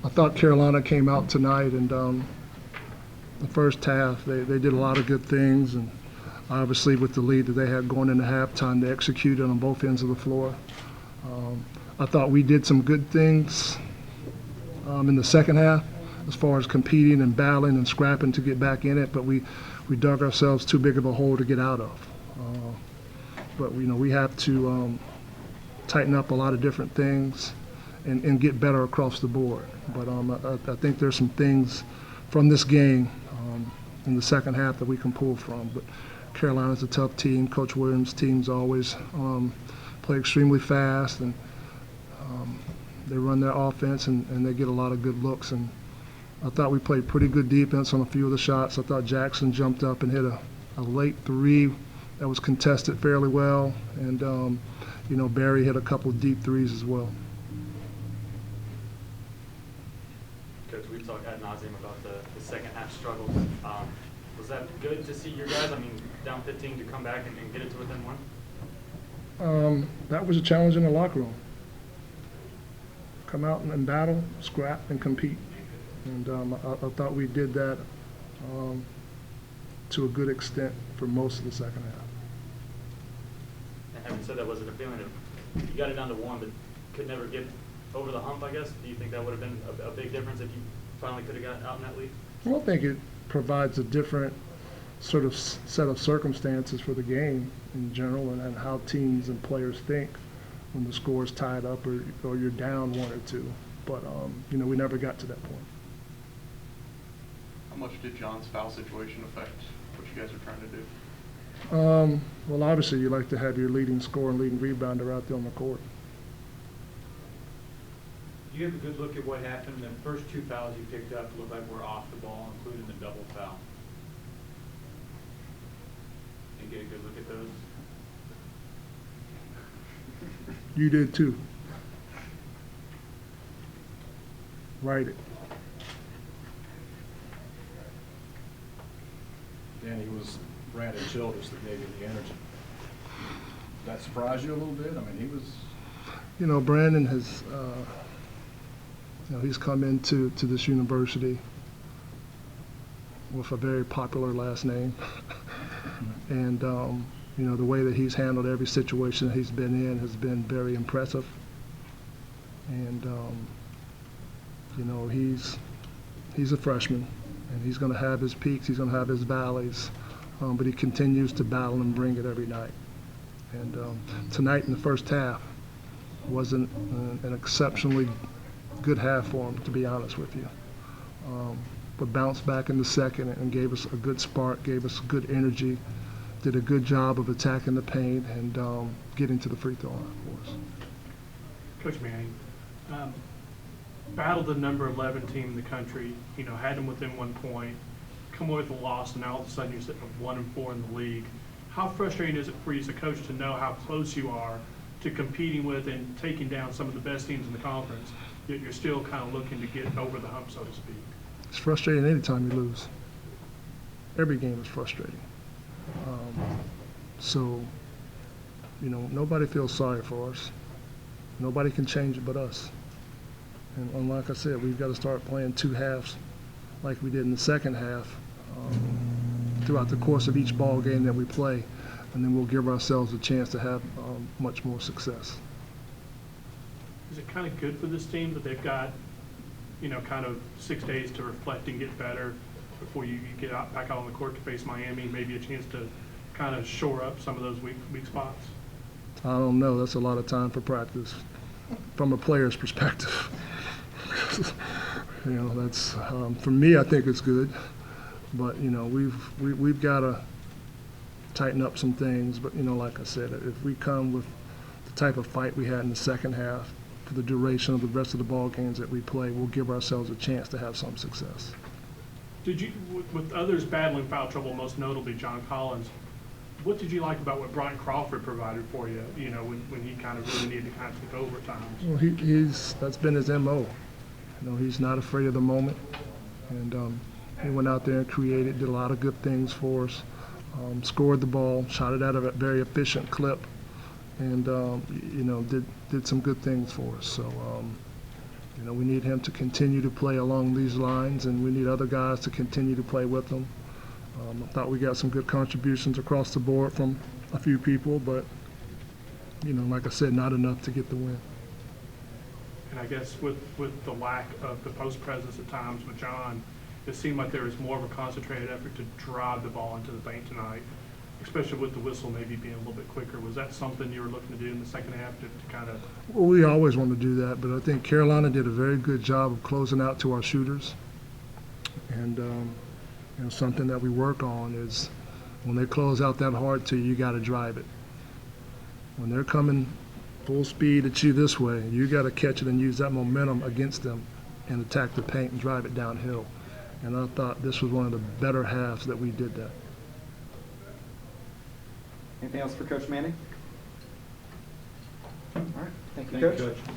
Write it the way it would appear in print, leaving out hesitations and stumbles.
I thought Carolina came out tonight, and the first half they did a lot of good things, and obviously with the lead that they had going into halftime, they executed on both ends of the floor. I thought we did some good things in the second half as far as competing and battling and scrapping to get back in it, but we dug ourselves too big of a hole to get out of. But we have to tighten up a lot of different things and get better across the board. But I think there's some things from this game in the second half that we can pull from. But Carolina's a tough team. Coach Williams' teams always play extremely fast, and they run their offense, and they get a lot of good looks. And I thought we played pretty good defense on a few of the shots. I thought Jackson jumped up and hit a late three that was contested fairly well, and Barry hit a couple of deep threes as well. Coach, we've talked ad nauseum about the second half struggles. Was that good to see your guys? I mean, down 15 to come back and get it to within one? That was a challenge in the locker room. Come out and battle, scrap, and compete. And I thought we did that to a good extent for most of the second half. And having said that, was it a feeling of you got it down to one but could never get over the hump, I guess? Do you think that would have been a big difference if you finally could have gotten out in that lead? Well, I think it provides a different sort of set of circumstances for the game in general, and how teams and players think when the score is tied up or you're down one or two. But, we never got to that point. How much did John's foul situation affect what you guys are trying to do? Well, obviously, you like to have your leading scorer and leading rebounder out there on the court. You have a good look at what happened. The first two fouls you picked up looked like were off the ball, including the double foul. And get a good look at those. You did too. Write it. Danny, was Brandon Childress that gave you the energy? Did that surprise you a little bit? I mean, he was... Brandon has, he's come into this university with a very popular last name. And, the way that he's handled every situation that he's been in has been very impressive. And, he's a freshman, and he's going to have his peaks, he's going to have his valleys, but he continues to battle and bring it every night. And tonight in the first half wasn't an exceptionally good half for him, to be honest with you. But bounced back in the second and gave us a good spark, gave us good energy, did a good job of attacking the paint and getting to the free throw line for us. Coach Manning, battled the number 11 team in the country, had them within 1 point, come away with a loss, and now all of a sudden you're sitting at 1-4 in the league. How frustrating is it for you as a coach to know how close you are to competing with and taking down some of the best teams in the conference, yet you're still kind of looking to get over the hump, so to speak? It's frustrating anytime you lose. Every game is frustrating. Nobody feels sorry for us. Nobody can change it but us. And like I said, we've got to start playing two halves like we did in the second half throughout the course of each ball game that we play, and then we'll give ourselves a chance to have much more success. Is it kind of good for this team that they've got, kind of 6 days to reflect and get better before you get back out on the court to face Miami, maybe a chance to kind of shore up some of those weak spots? I don't know. That's a lot of time for practice from a player's perspective. That's for me, I think it's good, but we've got to tighten up some things. But like I said, if we come with the type of fight we had in the second half for the duration of the rest of the ball games that we play, we'll give ourselves a chance to have some success. Did you, with others battling foul trouble, most notably John Collins, what did you like about what Brian Crawford provided for you, when he kind of really needed to kind of take over at times? Well, that's been his MO. He's not afraid of the moment, and he went out there and created, did a lot of good things for us, scored the ball, shot it at a very efficient clip, and did some good things for us. So You know, we need him to continue to play along these lines, and we need other guys to continue to play with him. I thought we got some good contributions across the board from a few people, but, you know, like I said, not enough to get the win. And I guess with the lack of the post presence at times with John, it seemed like there was more of a concentrated effort to drive the ball into the paint tonight, especially with the whistle maybe being a little bit quicker. Was that something you were looking to do in the second half to kind of? Well, we always want to do that, but I think Carolina did a very good job of closing out to our shooters. And, you know, something that we work on is when they close out that hard to you, you got to drive it. When they're coming full speed at you this way, you got to catch it and use that momentum against them and attack the paint and drive it downhill. And I thought this was one of the better halves that we did that. Anything else for Coach Manning? All right, thank you, Thank you, Coach. Coach.